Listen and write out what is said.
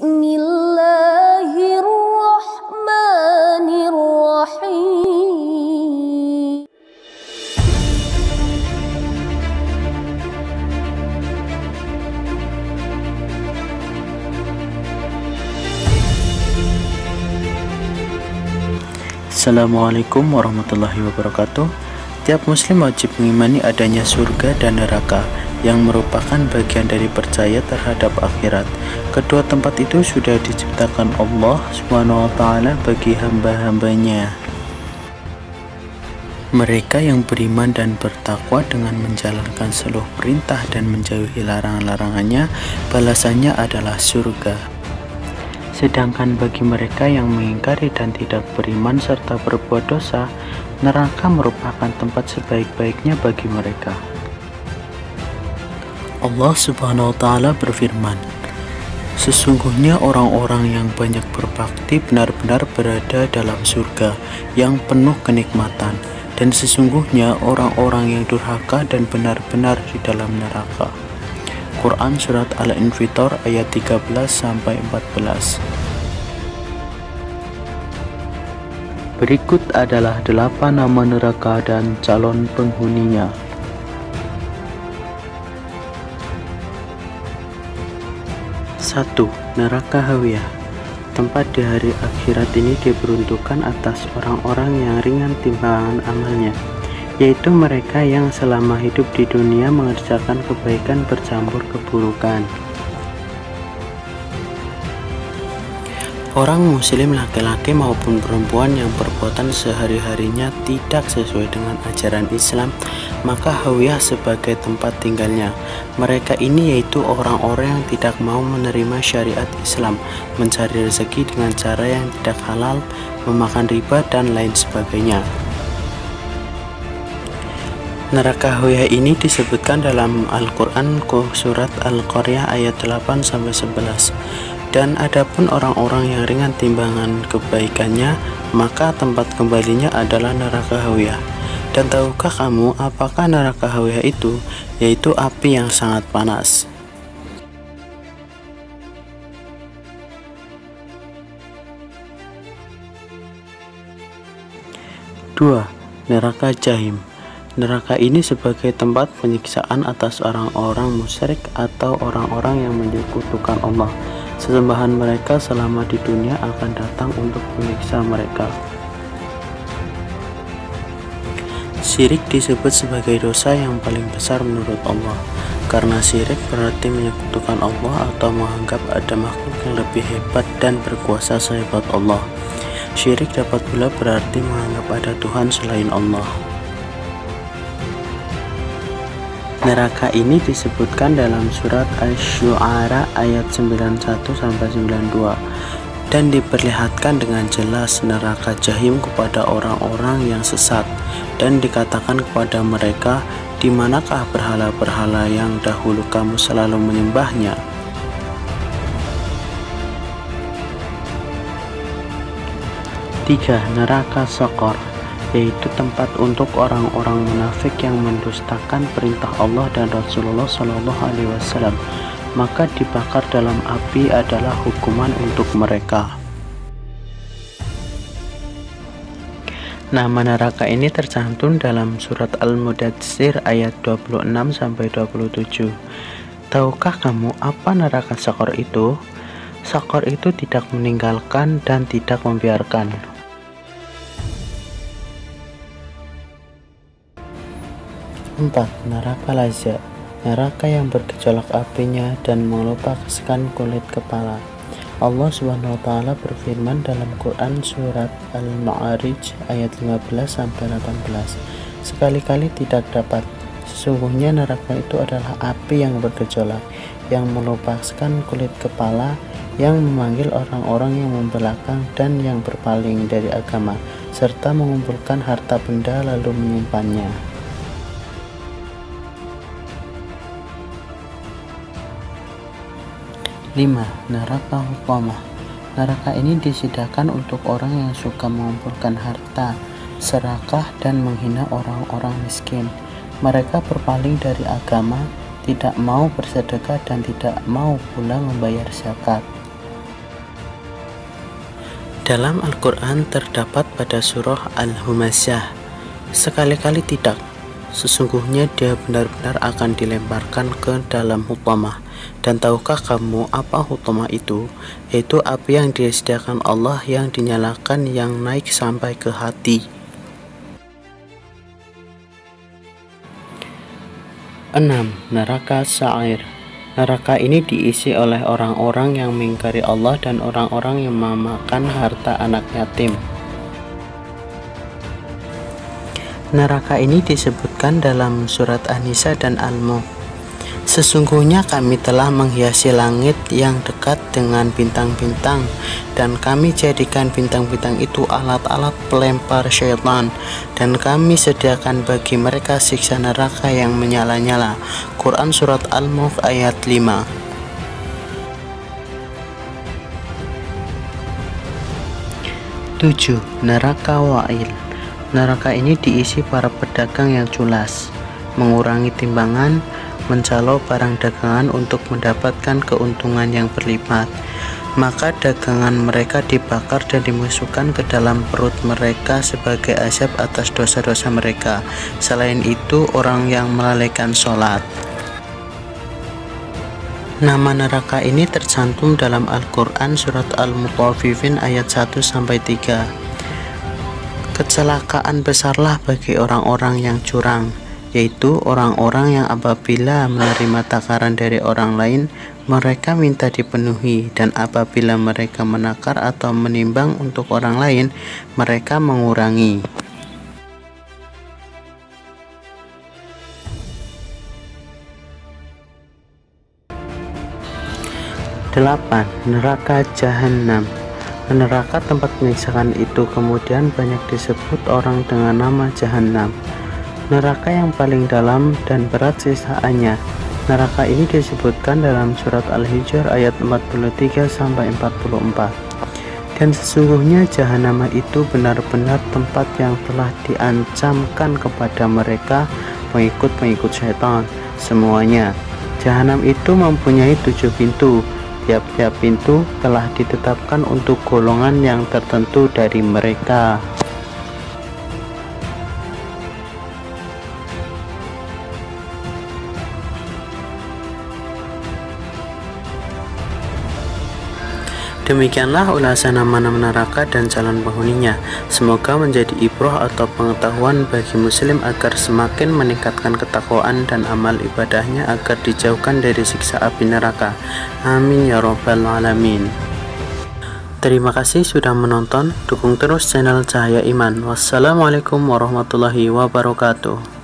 Bismillahirrahmanirrahim. Assalamualaikum warahmatullahi wabarakatuh. Tiap muslim wajib mengimani adanya surga dan neraka yang merupakan bagian dari percaya terhadap akhirat. Kedua tempat itu sudah diciptakan Allah SWT bagi hamba-hambanya. Mereka yang beriman dan bertakwa dengan menjalankan seluruh perintah dan menjauhi larangan-larangannya, balasannya adalah surga. Sedangkan bagi mereka yang mengingkari dan tidak beriman serta berbuat dosa, neraka merupakan tempat sebaik-baiknya bagi mereka. Allah Subhanahu wa Ta'ala berfirman, "Sesungguhnya orang-orang yang banyak berbakti benar-benar berada dalam surga yang penuh kenikmatan, dan sesungguhnya orang-orang yang durhaka dan benar-benar di dalam neraka." Quran Surat Al-Infitor ayat 13-14. Berikut adalah 8 nama neraka dan calon penghuninya. 1. Neraka Hawiyah. Tempat di hari akhirat ini diperuntukkan atas orang-orang yang ringan timbangan amalnya, yaitu mereka yang selama hidup di dunia mengerjakan kebaikan bercampur keburukan. Orang muslim laki-laki maupun perempuan yang perbuatan sehari-harinya tidak sesuai dengan ajaran Islam, maka hawiyah sebagai tempat tinggalnya. Mereka ini yaitu orang-orang yang tidak mau menerima syariat Islam, mencari rezeki dengan cara yang tidak halal, memakan riba dan lain sebagainya. Neraka hawiyah ini disebutkan dalam Al-Quran surat Al-Qaryah ayat 8-11. Dan adapun orang-orang yang ringan timbangan kebaikannya, maka tempat kembalinya adalah neraka hawiyah. Dan tahukah kamu apakah neraka hawiyah itu? Yaitu api yang sangat panas. Dua, neraka Jahim. Neraka ini sebagai tempat penyiksaan atas orang-orang musyrik atau orang-orang yang menyekutukan Allah. Sesembahan mereka selama di dunia akan datang untuk menyiksa mereka. Syirik disebut sebagai dosa yang paling besar menurut Allah, karena syirik berarti menyekutukan Allah atau menganggap ada makhluk yang lebih hebat dan berkuasa sehebat Allah. Syirik dapat pula berarti menganggap ada Tuhan selain Allah. Neraka ini disebutkan dalam surat Asy-Syu'ara ayat 91-92 dan diperlihatkan dengan jelas neraka Jahim kepada orang-orang yang sesat, dan dikatakan kepada mereka, "Di manakah berhala-berhala yang dahulu kamu selalu menyembahnya?" 3. Neraka Saqar, yaitu tempat untuk orang-orang munafik yang mendustakan perintah Allah dan Rasulullah SAW, maka dibakar dalam api adalah hukuman untuk mereka. Nama neraka ini tercantum dalam surat Al-Mudatsir ayat 26-27. Tahukah kamu apa neraka Saqar itu? Saqar itu tidak meninggalkan dan tidak membiarkan. 4. Neraka Lazza, neraka yang bergejolak apinya dan mengelupaskan kulit kepala. Allah Subhanahu wa Ta'ala berfirman dalam Quran surat Al-Ma'arij ayat 15-18, "Sekali-kali tidak dapat, sesungguhnya neraka itu adalah api yang bergejolak, yang melupaskan kulit kepala, yang memanggil orang-orang yang membelakang dan yang berpaling dari agama, serta mengumpulkan harta benda lalu menyimpannya." 5. Neraka Hutamah. Neraka ini disediakan untuk orang yang suka mengumpulkan harta, serakah, dan menghina orang-orang miskin. Mereka berpaling dari agama, tidak mau bersedekah, dan tidak mau pula membayar zakat. Dalam Al-Quran terdapat pada surah Al-Humazah, sekali-kali tidak, sesungguhnya dia benar-benar akan dilemparkan ke dalam hutamah. Dan tahukah kamu apa hutamah itu? Yaitu api yang disediakan Allah yang dinyalakan yang naik sampai ke hati. 6. Neraka Sa'ir. Neraka ini diisi oleh orang-orang yang mengingkari Allah dan orang-orang yang memakan harta anak yatim. Neraka ini disebutkan dalam surat An-Nisa dan Al-Mulk. Sesungguhnya kami telah menghiasi langit yang dekat dengan bintang-bintang, dan kami jadikan bintang-bintang itu alat-alat pelempar syaitan, dan kami sediakan bagi mereka siksa neraka yang menyala-nyala. Quran Surat Al-Mulk ayat 5. 7. Neraka Wa'il. Neraka ini diisi para pedagang yang culas, mengurangi timbangan, mencalo barang dagangan untuk mendapatkan keuntungan yang berlipat. Maka dagangan mereka dibakar dan dimasukkan ke dalam perut mereka sebagai azab atas dosa-dosa mereka. Selain itu, orang yang melalaikan sholat. Nama neraka ini tercantum dalam Al-Quran surat Al-Mutaffifin ayat 1-3. Kecelakaan besarlah bagi orang-orang yang curang, yaitu orang-orang yang apabila menerima takaran dari orang lain, mereka minta dipenuhi, dan apabila mereka menakar atau menimbang untuk orang lain, mereka mengurangi. 8. Neraka Jahannam. Neraka tempat penyiksaan itu kemudian banyak disebut orang dengan nama Jahannam, neraka yang paling dalam dan berat siksaannya. Neraka ini disebutkan dalam surat Al-Hijr ayat 43-44. Dan sesungguhnya Jahannam itu benar-benar tempat yang telah diancamkan kepada mereka pengikut-pengikut syaitan semuanya. Jahannam itu mempunyai 7 pintu. Tiap-tiap pintu telah ditetapkan untuk golongan yang tertentu dari mereka. Demikianlah ulasan nama-nama neraka dan calon penghuninya. Semoga menjadi ibrah atau pengetahuan bagi muslim agar semakin meningkatkan ketakwaan dan amal ibadahnya agar dijauhkan dari siksa api neraka. Amin ya rabbal alamin. Terima kasih sudah menonton. Dukung terus channel Cahaya Iman. Wassalamualaikum warahmatullahi wabarakatuh.